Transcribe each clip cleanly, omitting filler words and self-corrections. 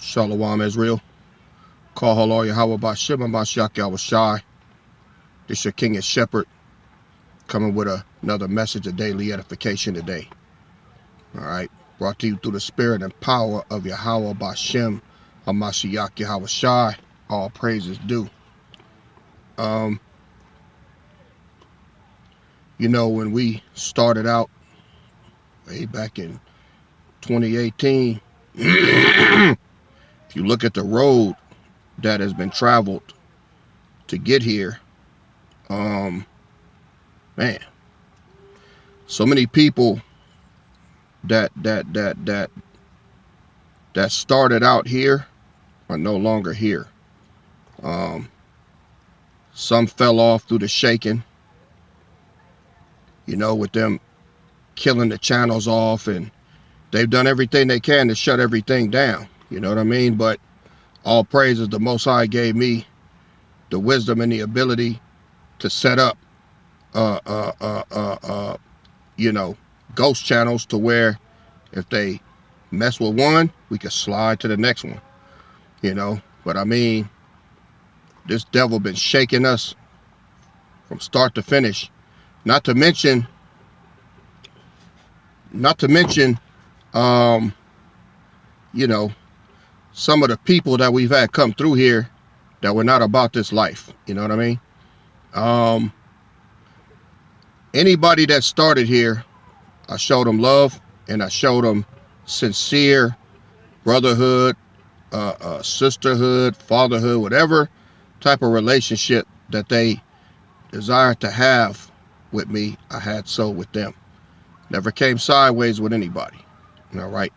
Shalom Israel. Call Halal Yahweh Bashem Mashiach Yahweh Shai. This your King and Shepherd coming with another message of daily edification today. Alright. Brought to you through the spirit and power of Yahweh Bashem Mashiach Yahweh Shai. All praises due. You know, when we started out way back in 2018, if you look at the road that has been traveled to get here, man, so many people that started out here are no longer here. Some fell off through the shaking, you know, with them killing the channels off, and they've done everything they can to shut everything down. You know what I mean? But all praises, the Most High gave me the wisdom and the ability to set up, you know, ghost channels to where if they mess with one, we could slide to the next one, you know. But I mean, this devil been shaking us from start to finish. Not to mention, you know, some of the people that we've had come through here that were not about this life. You know what I mean? Anybody that started here, I showed them love, and I showed them sincere brotherhood, sisterhood, fatherhood, whatever type of relationship that they desire to have with me, I had so with them. Never came sideways with anybody. All right.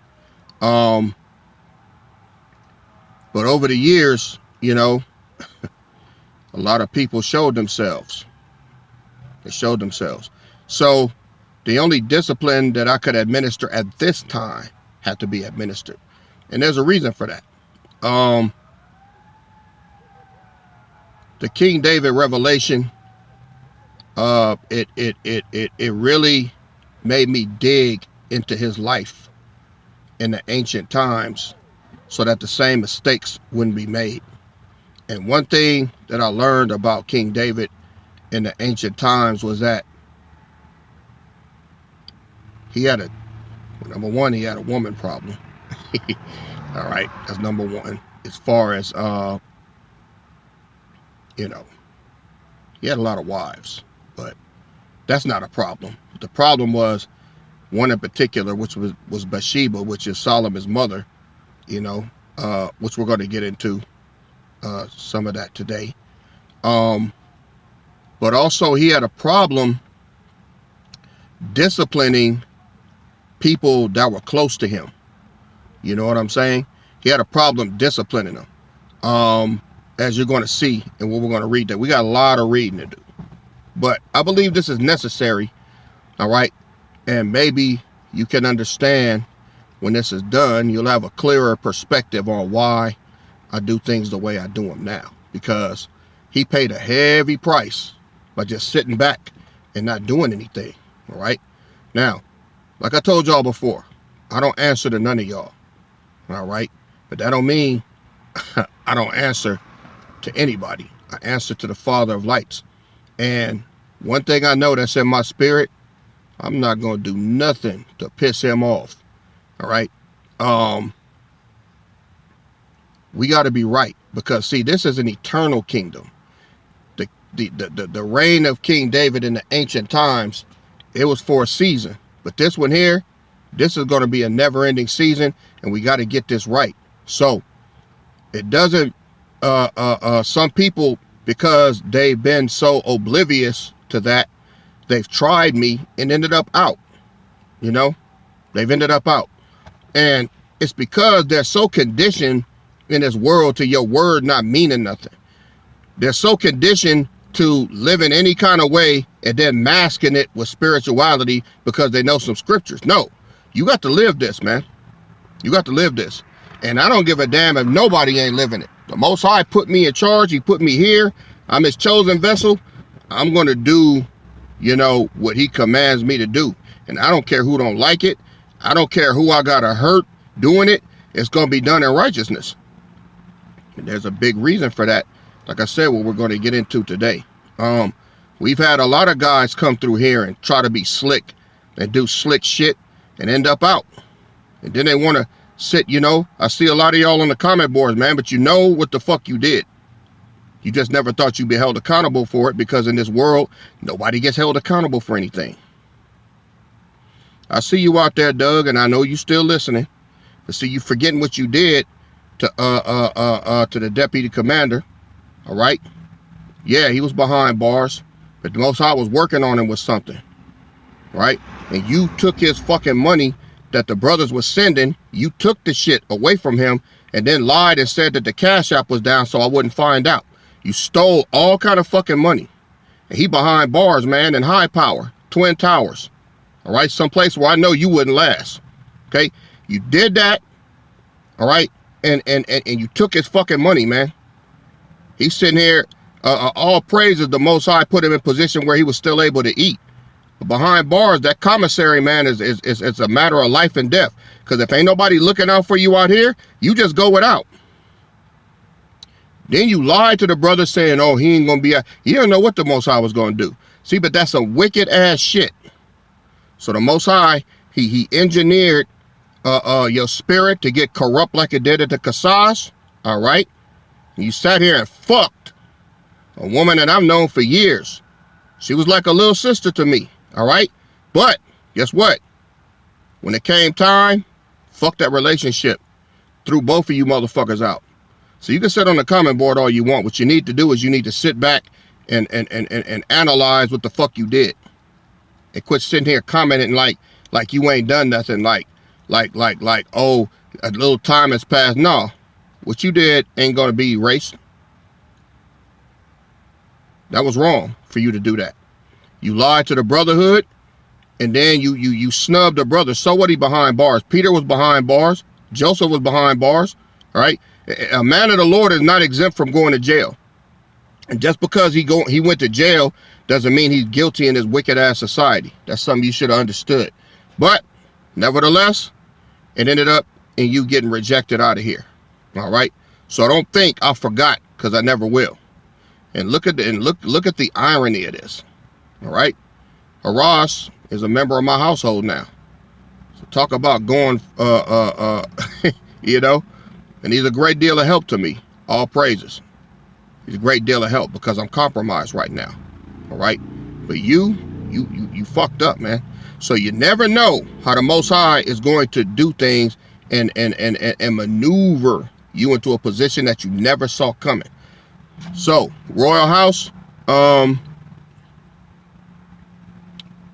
But over the years, you know, a lot of people showed themselves. They showed themselves. So the only discipline that I could administer at this time had to be administered. And there's a reason for that. The King David revelation, it really made me dig into his life in the ancient times so that the same mistakes wouldn't be made. And one thing that I learned about King David in the ancient times was that he had number one, he had a woman problem. All right, that's number one. As far as, you know, he had a lot of wives, but that's not a problem. The problem was one in particular, which was Bathsheba, which is Solomon's mother, you know, which we're going to get into some of that today. But also he had a problem disciplining people that were close to him. You know what I'm saying? He had a problem disciplining them. As you're going to see, and what we're going to read, that we got a lot of reading to do. But I believe this is necessary. All right. And maybe you can understand when this is done, you'll have a clearer perspective on why I do things the way I do them now. Because he paid a heavy price by just sitting back and not doing anything. All right. Now, like I told y'all before, I don't answer to none of y'all. All right. But that don't mean I don't answer to anybody. I answer to the Father of lights. And one thing I know that's in my spirit, I'm not going to do nothing to piss him off. All right. We got to be right, because see, this is an eternal kingdom. The reign of King David in the ancient times, it was for a season. But this one here, this is going to be a never-ending season, and we got to get this right. So it doesn't, some people, because they've been so oblivious to that, they've tried me and ended up out. You know, they've ended up out. And it's because they're so conditioned in this world to your word not meaning nothing. They're so conditioned to live in any kind of way and then masking it with spirituality because they know some scriptures. No, you got to live this, man. You got to live this. And I don't give a damn if nobody ain't living it. The Most High put me in charge. He put me here. I'm his chosen vessel. I'm going to do, you know, what he commands me to do. And I don't care who don't like it. I don't care who I got to hurt doing it. It's going to be done in righteousness. And there's a big reason for that. Like I said, what we're going to get into today. We've had a lot of guys come through here and try to be slick and do slick shit and end up out. And then they want to sit, you know. I see a lot of y'all on the comment boards, man, but you know what the fuck you did. You just never thought you'd be held accountable for it, because in this world, nobody gets held accountable for anything. I see you out there, Doug, and I know you still listening. But see, you forgetting what you did to the deputy commander. All right? Yeah, he was behind bars, but the Most High was working on him with something. Right? And you took his fucking money that the brothers were sending. You took the shit away from him and then lied and said that the Cash App was down so I wouldn't find out. You stole all kind of fucking money. And he behind bars, man, in High Power, Twin Towers. All right? Someplace where I know you wouldn't last. Okay? You did that. All right? And you took his fucking money, man. He's sitting here, all praises the Most High put him in position where he was still able to eat. But behind bars, that commissary, man, is a matter of life and death. Because if ain't nobody looking out for you out here, you just go without. Then you lied to the brother saying, oh, he ain't going to be out. You don't know what the Most High was going to do. See, but that's some wicked ass shit. So the Most High, he engineered your spirit to get corrupt like it did at the Kasas. All right? You sat here and fucked a woman that I've known for years. She was like a little sister to me. All right? But guess what? When it came time, fuck that relationship. Threw both of you motherfuckers out. So you can sit on the comment board all you want. What you need to do is you need to sit back and analyze what the fuck you did. And quit sitting here commenting like you ain't done nothing, like, oh, a little time has passed. No. What you did ain't gonna be erased. That was wrong for you to do that. You lied to the brotherhood, and then you snubbed the brother. So what? He behind bars. Peter was behind bars. Joseph was behind bars. All right. A man of the Lord is not exempt from going to jail. And just because he went to jail doesn't mean he's guilty in this wicked ass society. That's something you should have understood. But nevertheless, it ended up in you getting rejected out of here. All right. So I don't think I forgot, because I never will. And look at the irony of this. All right. Haras is a member of my household now. So talk about going, you know, and he's a great deal of help to me. All praises. He's a great deal of help because I'm compromised right now. All right. But you fucked up, man. So you never know how the Most High is going to do things and maneuver you into a position that you never saw coming. So, Royal House, I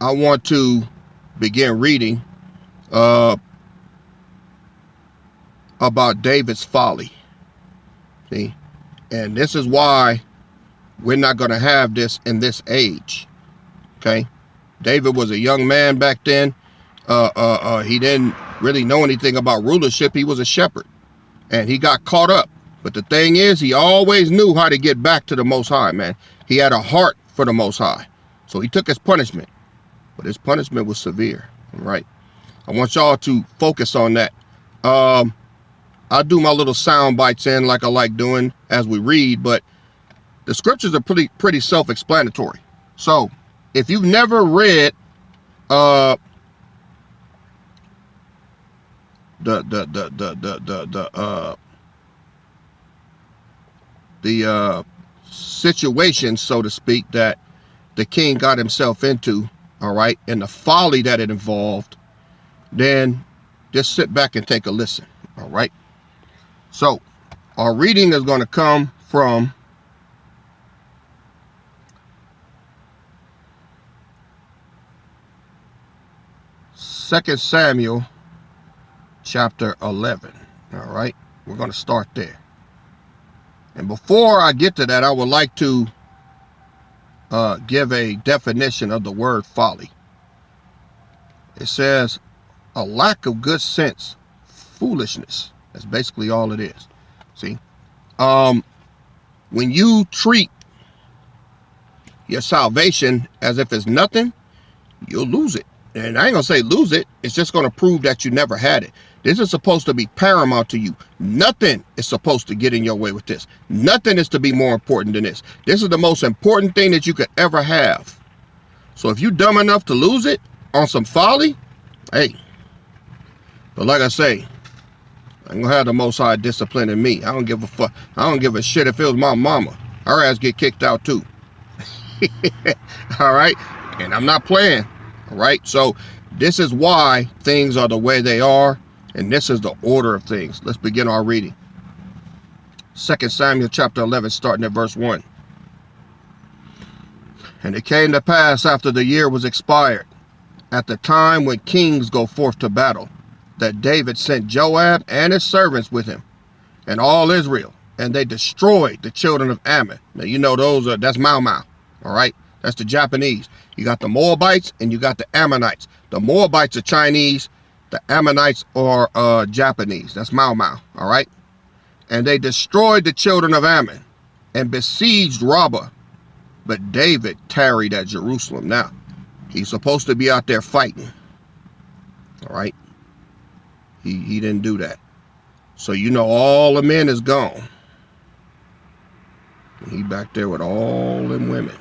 want to begin reading about David's folly. See? And this is why we're not going to have this in this age. Okay? David was a young man back then. He didn't really know anything about rulership. He was a shepherd. And he got caught up. But the thing is, he always knew how to get back to the Most High, man. He had a heart for the Most High. So he took his punishment. But his punishment was severe. Right? I want y'all to focus on that. I'll do my little sound bites in like I like doing as we read. But the scriptures are pretty self-explanatory. So if you've never read the situation, so to speak, that the king got himself into, all right, and the folly that it involved, then just sit back and take a listen, all right? So our reading is going to come from Second Samuel chapter 11. All right, we're going to start there. And before I get to that, I would like to give a definition of the word folly. It says a lack of good sense, foolishness. That's basically all it is. See, when you treat your salvation as if it's nothing, you'll lose it And I ain't gonna say lose it. It's just gonna prove that you never had it. This is supposed to be paramount to you. Nothing is supposed to get in your way with this. Nothing is to be more important than this. This is the most important thing that you could ever have. So if you're dumb enough to lose it on some folly, hey. But like I say, I'm gonna have the Most High discipline in me. I don't give a fuck. I don't give a shit if it was my mama. Her ass get kicked out too. All right? And I'm not playing. All right? So this is why things are the way they are. And this is the order of things. Let's begin our reading. 2 Samuel chapter 11, starting at verse 1. And it came to pass after the year was expired, at the time when kings go forth to battle, that David sent Joab and his servants with him, and all Israel, and they destroyed the children of Ammon. Now you know that's Mau Mau, all right? That's the Japanese. You got the Moabites and you got the Ammonites. The Moabites are Chinese, the Ammonites are Japanese. That's Mau Mau, all right? And they destroyed the children of Ammon and besieged Rabbah, but David tarried at Jerusalem. Now, he's supposed to be out there fighting, all right? He didn't do that. So you know all the men is gone. And he back there with all them women.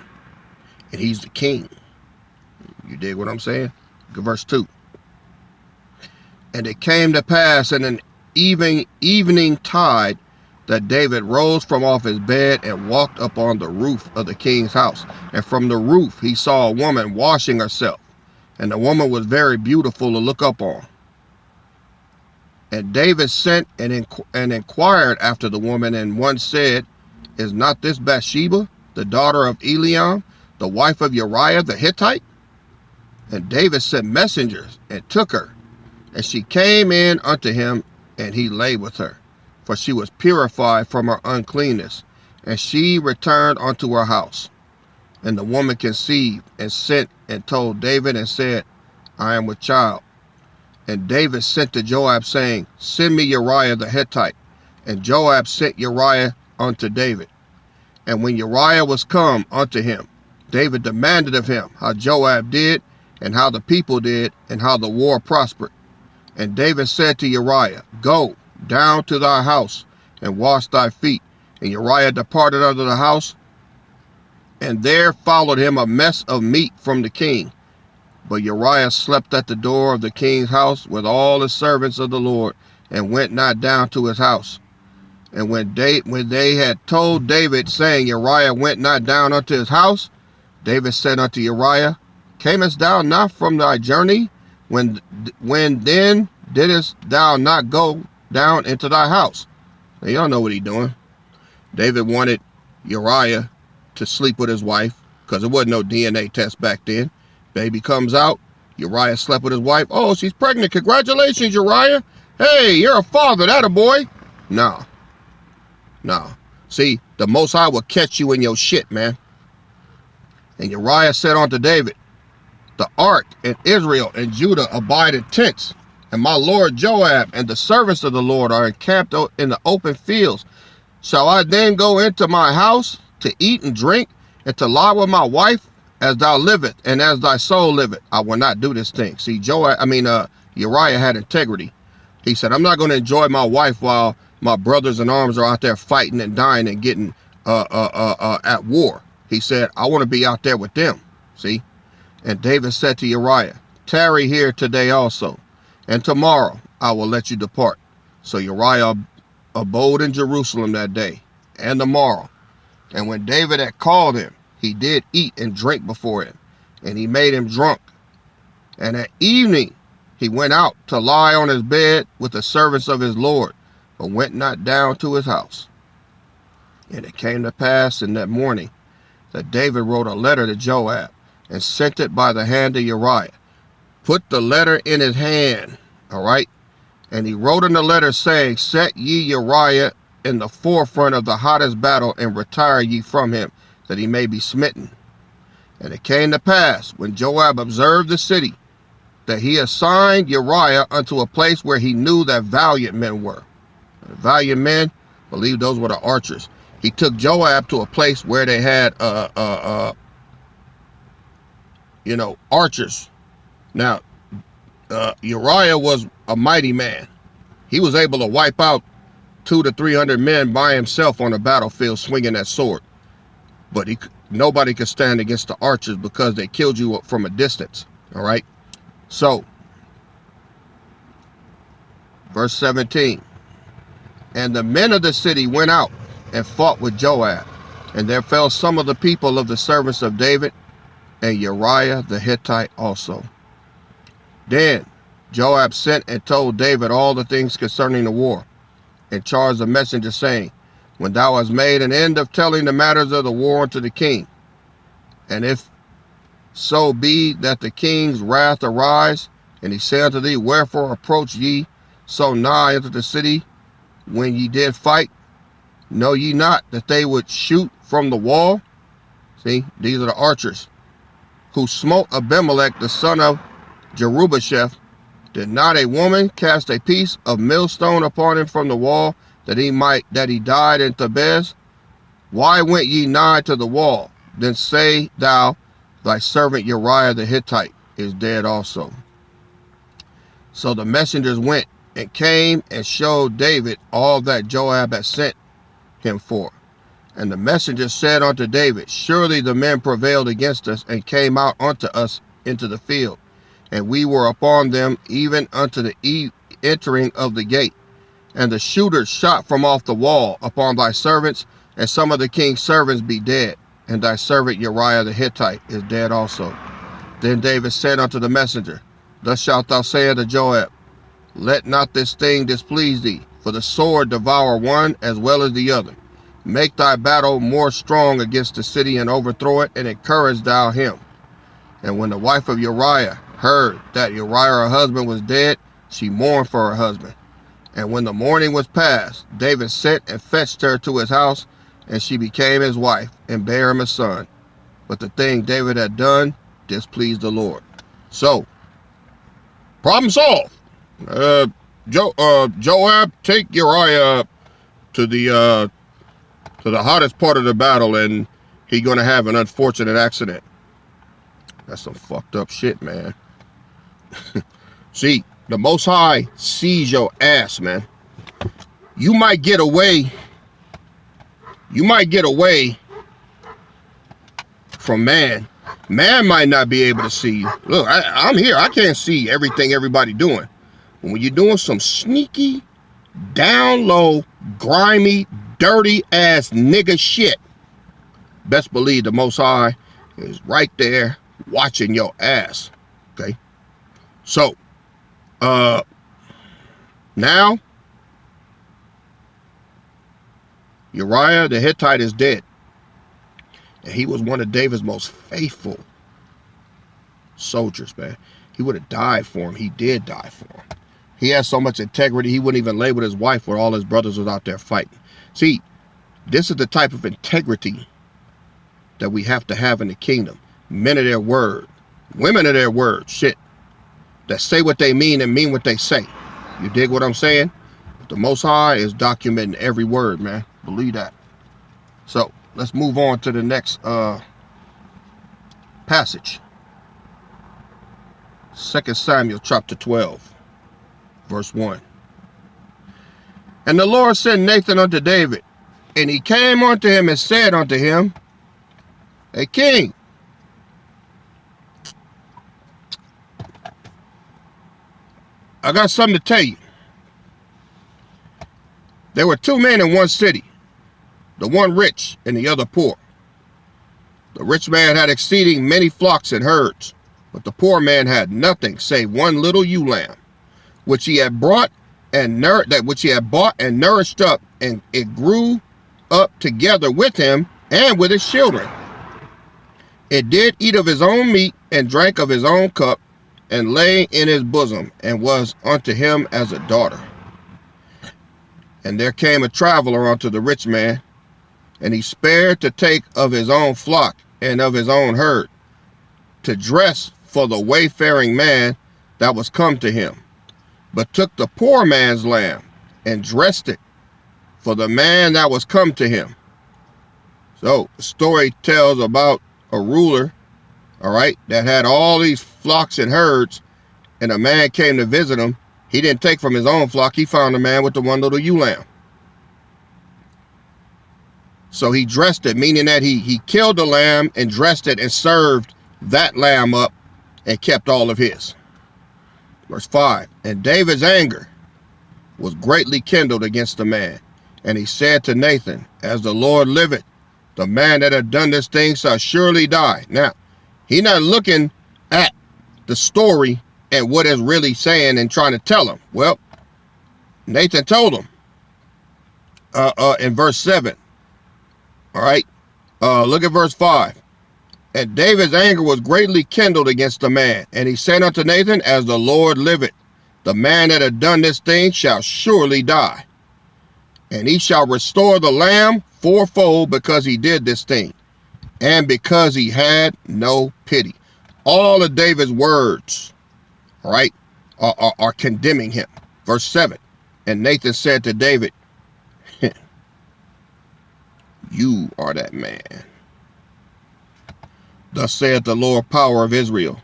And he's the king. You dig what I'm saying? Verse 2. And it came to pass in an evening tide that David rose from off his bed and walked up on the roof of the king's house. And from the roof he saw a woman washing herself. And the woman was very beautiful to look up on. And David sent and inquired after the woman, and one said, Is not this Bathsheba, the daughter of Eliam, the wife of Uriah the Hittite? And David sent messengers and took her, and she came in unto him, and he lay with her, for she was purified from her uncleanness. And she returned unto her house. And the woman conceived, and sent and told David, and said, I am with child. And David sent to Joab, saying, Send me Uriah the Hittite. And Joab sent Uriah unto David. And when Uriah was come unto him, David demanded of him how Joab did, and how the people did, and how the war prospered. And David said to Uriah, Go down to thy house, and wash thy feet. And Uriah departed out of the house, and there followed him a mess of meat from the king. But Uriah slept at the door of the king's house with all the servants of the Lord, and went not down to his house. And when they had told David, saying, Uriah went not down unto his house, David said unto Uriah, Camest thou not from thy journey? When then didst thou not go down into thy house? Now y'all know what he's doing. David wanted Uriah to sleep with his wife, because there wasn't no DNA test back then. Baby comes out, Uriah slept with his wife. Oh, she's pregnant. Congratulations, Uriah. Hey, you're a father, that a boy. No. See, the Most High will catch you in your shit, man. And Uriah said unto David, The ark and Israel and Judah abide in tents, and my lord Joab and the servants of the Lord are encamped in the open fields. Shall I then go into my house to eat and drink, and to lie with my wife? As thou livest, and as thy soul liveth, I will not do this thing. See, Uriah had integrity. He said, I'm not going to enjoy my wife while my brothers in arms are out there fighting and dying and getting at war. He said, I want to be out there with them. See? And David said to Uriah, Tarry here today also, and tomorrow I will let you depart. So Uriah abode in Jerusalem that day and the morrow. And when David had called him, he did eat and drink before him, and he made him drunk. And at evening he went out to lie on his bed with the servants of his Lord, but went not down to his house. And it came to pass in that morning that David wrote a letter to Joab, and sent it by the hand of Uriah. Put the letter in his hand, all right? And he wrote in the letter, saying, Set ye Uriah in the forefront of the hottest battle, and retire ye from him, that he may be smitten. And it came to pass, when Joab observed the city, that he assigned Uriah unto a place where he knew that valiant men were. And valiant men, I believe those were the archers. He took Joab to a place where they had, archers. Now, Uriah was a mighty man. He was able to wipe out 200 to 300 men by himself on a battlefield swinging that sword. But nobody could stand against the archers because they killed you from a distance. All right. So, verse 17. And the men of the city went out and fought with Joab. And there fell some of the people of the servants of David, and Uriah the Hittite also. Then Joab sent and told David all the things concerning the war, and charged the messenger, saying, when thou hast made an end of telling the matters of the war unto the king, and if so be that the king's wrath arise, and he say unto thee, wherefore approach ye so nigh unto the city when ye did fight? Know ye not that they would shoot from the wall? See, these are the archers who smote Abimelech the son of Jerubasheth. Did not a woman cast a piece of millstone upon him from the wall, that he died in Thebez? Why went ye nigh to the wall? Then say thou, thy servant Uriah the Hittite is dead also. So the messengers went and came and showed David all that Joab had sent him for. And the messengers said unto David, surely the men prevailed against us, and came out unto us into the field, and we were upon them even unto the entering of the gate. And the shooters shot from off the wall upon thy servants, and some of the king's servants be dead, and thy servant Uriah the Hittite is dead also. Then David said unto the messenger, thus shalt thou say unto Joab, let not this thing displease thee, for the sword devour one as well as the other. Make thy battle more strong against the city, and overthrow it, and encourage thou him. And when the wife of Uriah heard that Uriah her husband was dead, she mourned for her husband. And when the morning was past, David sent and fetched her to his house, and she became his wife, and bare him a son. But the thing David had done displeased the Lord. So, problem solved. Joab, take Uriah to the hottest part of the battle, and he's gonna have an unfortunate accident. That's some fucked up shit, man. See, the Most High sees your ass, man. You might get away from man. Man might not be able to see you. Look, I'm here. I can't see everything everybody doing. But when you're doing some sneaky, down low, grimy, dirty ass nigga shit, best believe the Most High is right there watching your ass. Okay? So, now, Uriah the Hittite is dead. And he was one of David's most faithful soldiers, man. He would have died for him. He did die for him. He has so much integrity, he wouldn't even lay with his wife when all his brothers was out there fighting. See, this is the type of integrity that we have to have in the kingdom. Men of their word. Women of their word. Shit. That say what they mean and mean what they say. You dig what I'm saying? But the Most High is documenting every word, man. Believe that. So, let's move on to the next passage. 2 Samuel chapter 12, verse 1. And the Lord sent Nathan unto David, and he came unto him and said unto him, hey, king, I got something to tell you. There were two men in one city, the one rich and the other poor. The rich man had exceeding many flocks and herds, but the poor man had nothing save one little ewe lamb, which he had bought and nourished up, and it grew up together with him and with his children. It did eat of his own meat and drank of his own cup, and lay in his bosom, and was unto him as a daughter. And there came a traveler unto the rich man, and he spared to take of his own flock and of his own herd, to dress for the wayfaring man that was come to him, but took the poor man's lamb and dressed it for the man that was come to him. So the story tells about a ruler, all right, that had all these flocks and herds, and a man came to visit him, he didn't take from his own flock. He found a man with the one little ewe lamb. So he dressed it, meaning that he killed the lamb and dressed it and served that lamb up and kept all of his. Verse 5, and David's anger was greatly kindled against the man. And he said to Nathan, as the Lord liveth, the man that had done this thing shall surely die. Now, he's not looking at the story and what it's really saying and trying to tell him. Well, Nathan told him in verse 7. All right, look at verse 5. And David's anger was greatly kindled against the man. And he said unto Nathan, as the Lord liveth, the man that had done this thing shall surely die. And he shall restore the lamb fourfold because he did this thing, and because he had no pity. All of David's words, all right, are condemning him. Verse 7, and Nathan said to David, you are that man. Thus saith the Lord power of Israel,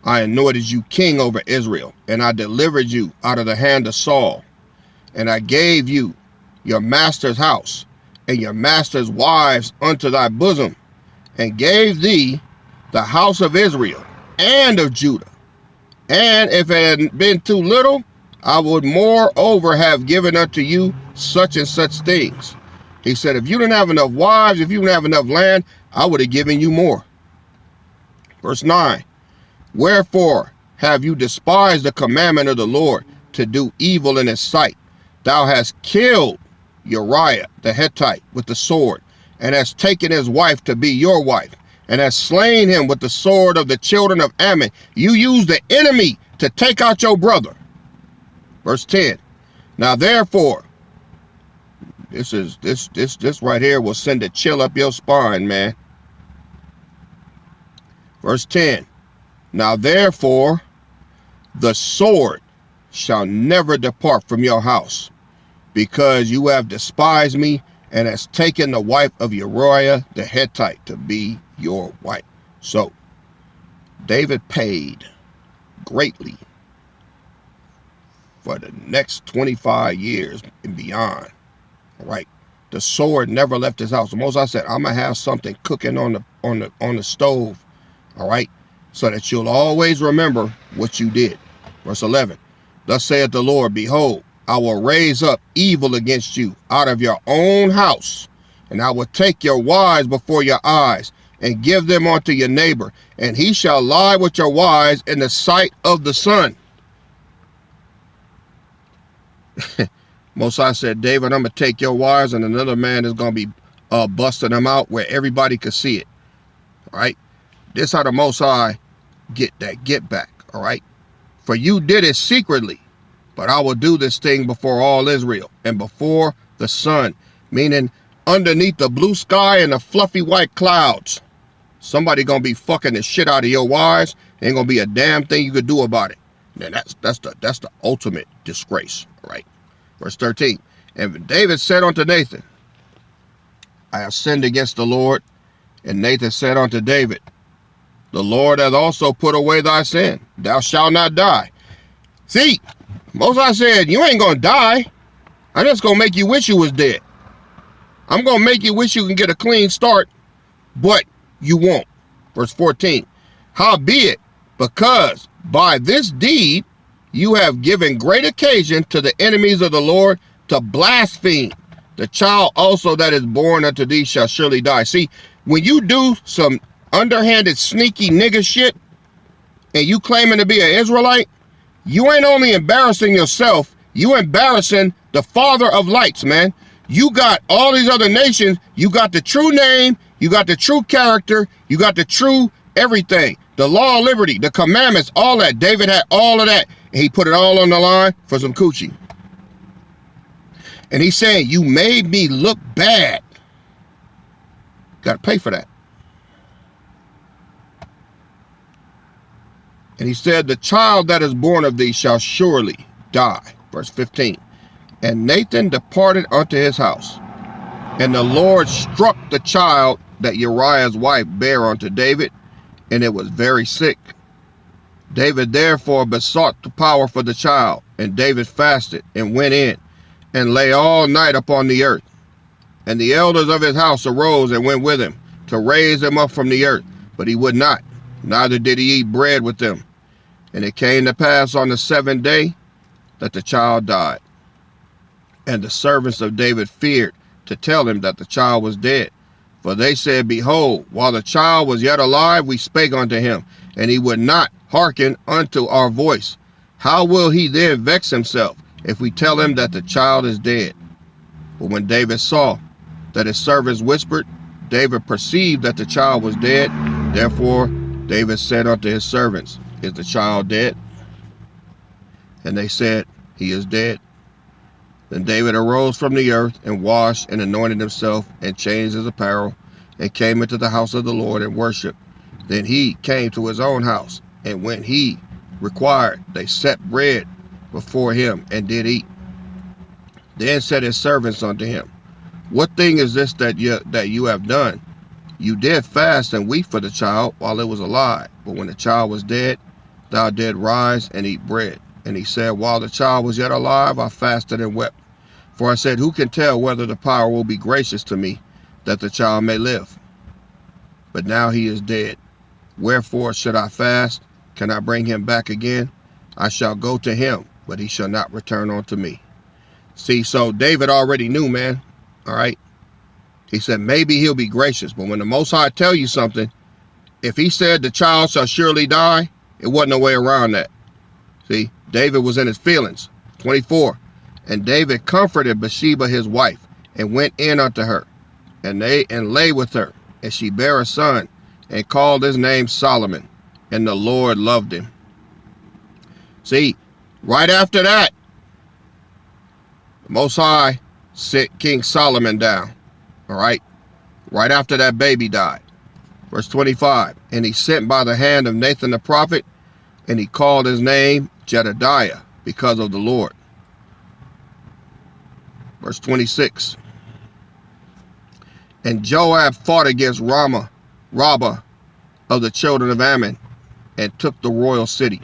I anointed you king over Israel, and I delivered you out of the hand of Saul. And I gave you your master's house and your master's wives unto thy bosom, and gave thee the house of Israel and of Judah. And if it had been too little, I would moreover have given unto you such and such things. He said, if you didn't have enough wives, if you didn't have enough land, I would have given you more. Verse 9, wherefore have you despised the commandment of the Lord to do evil in his sight? Thou hast killed Uriah the Hittite with the sword, and hast taken his wife to be your wife, and hast slain him with the sword of the children of Ammon. You used the enemy to take out your brother. Verse 10. Now therefore, this right here will send a chill up your spine, man. Verse 10. Now therefore, the sword shall never depart from your house, because you have despised me and has taken the wife of Uriah the Hittite to be your wife. So David paid greatly for the next 25 years and beyond. All right, the sword never left his house. The Most High said, I'm gonna have something cooking on the stove. All right, so that you'll always remember what you did. Verse 11. Thus saith the Lord, behold, I will raise up evil against you out of your own house, and I will take your wives before your eyes, and give them unto your neighbor, and he shall lie with your wives in the sight of the sun. Most High said, David, I'm going to take your wives, and another man is going to be busting them out where everybody could see it. All right? This how the Most High get back. All right? For you did it secretly, but I will do this thing before all Israel and before the sun, meaning underneath the blue sky and the fluffy white clouds. Somebody gonna be fucking the shit out of your wives. Ain't gonna be a damn thing you could do about it. And that's the ultimate disgrace. All right. Verse 13. And David said unto Nathan, I have sinned against the Lord. And Nathan said unto David, the Lord hath also put away thy sin. Thou shalt not die. See, Most High said, you ain't gonna die. I'm just gonna make you wish you was dead. I'm gonna make you wish you can get a clean start, but you won't. Verse 14. Howbeit, because by this deed you have given great occasion to the enemies of the Lord to blaspheme, the child also that is born unto thee shall surely die. See, when you do some underhanded, sneaky nigga shit, and you claiming to be an Israelite, you ain't only embarrassing yourself, you embarrassing the Father of lights, man. You got all these other nations, you got the true name, you got the true character, you got the true everything, the law of liberty, the commandments, all that. David had all of that, and he put it all on the line for some coochie. And he's saying, you made me look bad. Got to pay for that. And he said, the child that is born of thee shall surely die. Verse 15. And Nathan departed unto his house. And the Lord struck the child that Uriah's wife bare unto David, and it was very sick. David therefore besought the power for the child, and David fasted and went in and lay all night upon the earth. And the elders of his house arose and went with him to raise him up from the earth, but he would not, neither did he eat bread with them. And it came to pass on the 7th day that the child died. And the servants of David feared to tell him that the child was dead. For they said, Behold, while the child was yet alive, we spake unto him, and he would not hearken unto our voice. How will he then vex himself if we tell him that the child is dead? But when David saw that his servants whispered, David perceived that the child was dead. Therefore David said unto his servants, Is the child dead? And they said, He is dead. Then David arose from the earth and washed and anointed himself and changed his apparel and came into the house of the Lord and worshiped. Then he came to his own house, and when he required, they set bread before him and did eat. Then said his servants unto him, What thing is this that you have done? You did fast and weep for the child while it was alive, but when the child was dead, thou did rise and eat bread. And he said, While the child was yet alive, I fasted and wept. For I said, Who can tell whether the power will be gracious to me, that the child may live? But now he is dead. Wherefore should I fast? Can I bring him back again? I shall go to him, but he shall not return unto me. See, so David already knew, man. All right. He said, maybe he'll be gracious. But when the Most High tell you something, if he said the child shall surely die, it wasn't no way around that. See, David was in his feelings. 24. And David comforted Bathsheba his wife, and went in unto her, and lay with her, and she bare a son, and called his name Solomon, and the Lord loved him. See, right after that, the Most High sent King Solomon down. All right, right after that baby died. Verse 25. And he sent by the hand of Nathan the prophet, and he called his name Jedediah, because of the Lord. Verse 26. And Joab fought against Rabbah of the children of Ammon, and took the royal city.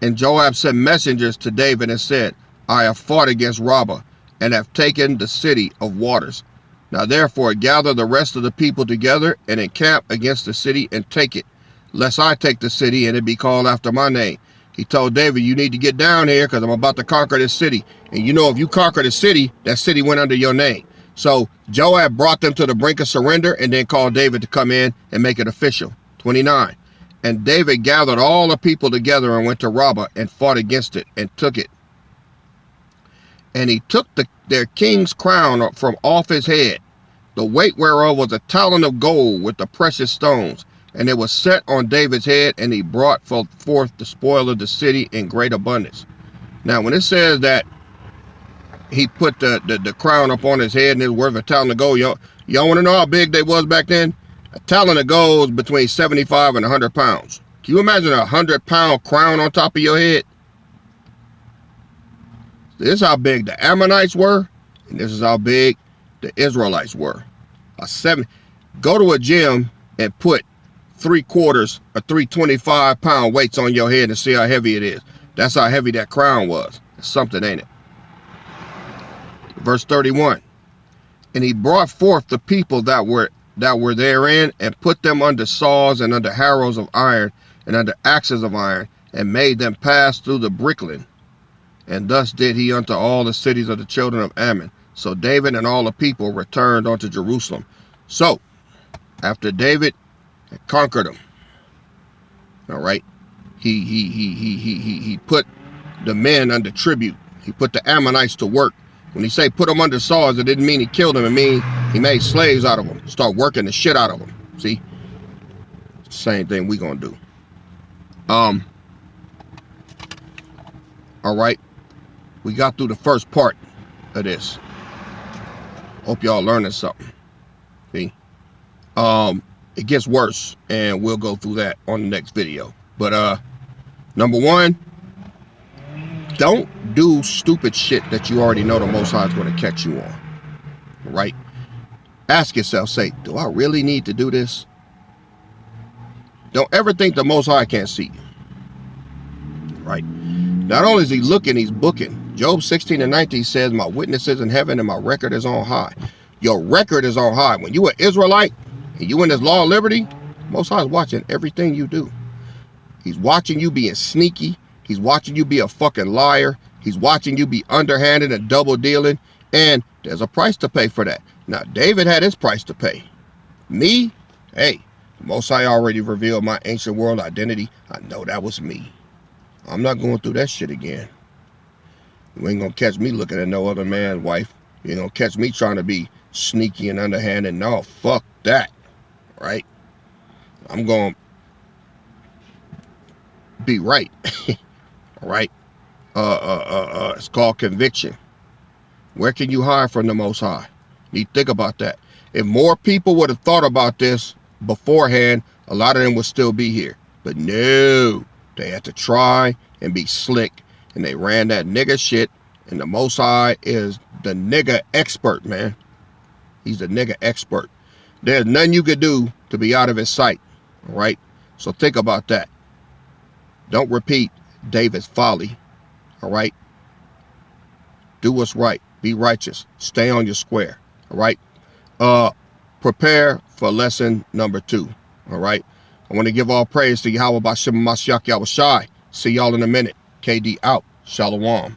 And Joab sent messengers to David and said, I have fought against Rabbah, and have taken the city of waters. Now therefore gather the rest of the people together, and encamp against the city, and take it, lest I take the city, and it be called after my name. He told David, you need to get down here, because I'm about to conquer this city. And you know, if you conquer the city, that city went under your name. So Joab brought them to the brink of surrender, and then called David to come in and make it official. 29. And David gathered all the people together and went to Rabbah, and fought against it, and took it. And he took their king's crown from off his head, the weight whereof was a talent of gold with the precious stones. And it was set on David's head, and he brought forth the spoil of the city in great abundance. Now, when it says that he put the crown up on his head and it was worth a talent of gold, y'all want to know how big they was back then? A talent of gold is between 75 and 100 pounds. Can you imagine a 100-pound crown on top of your head? This is how big the Ammonites were, and this is how big the Israelites were. Go to a gym and put 3/4 or 325-pound weights on your head and see how heavy it is. That's how heavy that crown was. It's something, ain't it? Verse 31. And he brought forth the people that were therein, and put them under saws, and under harrows of iron, and under axes of iron, and made them pass through the brickling. And thus did he unto all the cities of the children of Ammon. So David and all the people returned unto Jerusalem. So, after David had conquered them, all right, he put the men under tribute. He put the Ammonites to work. When he say put them under saws, it didn't mean he killed them. It mean he made slaves out of them. Start working the shit out of them. See? Same thing we gonna do. All right. We got through the first part of this. Hope y'all learning something. See? It gets worse, and we'll go through that on the next video. But number one, don't do stupid shit that you already know the Most High is going to catch you on. Right? Ask yourself, say, do I really need to do this? Don't ever think the Most High can't see you. right? Not only is he looking, he's booking. Job 16:19 says, my witness is in heaven and my record is on high. Your record is on high. When you an Israelite and you in this law of liberty, Most High is watching everything you do. He's watching you being sneaky. He's watching you be a fucking liar. He's watching you be underhanded and double dealing. And there's a price to pay for that. Now, David had his price to pay. Me? Hey, the Most High already revealed my ancient world identity. I know that was me. I'm not going through that shit again. You ain't gonna catch me looking at no other man's wife. You ain't gonna catch me trying to be sneaky and underhanded. No, fuck that. Right? I'm gonna be right. All right? It's called conviction. Where can you hide from the Most High? You think about that. If more people would have thought about this beforehand, a lot of them would still be here. But no, they had to try and be slick, and they ran that nigga shit, and the Most High is the nigga expert, man. He's the nigga expert. There's nothing you could do to be out of his sight, all right? So think about that. Don't repeat David's folly, all right? Do what's right. Be righteous. Stay on your square, all right? Prepare for lesson number 2, all right? I want to give all praise to Yahweh Bashem Mashiach Yahweh Shai. See y'all in a minute. KD out. Shalom.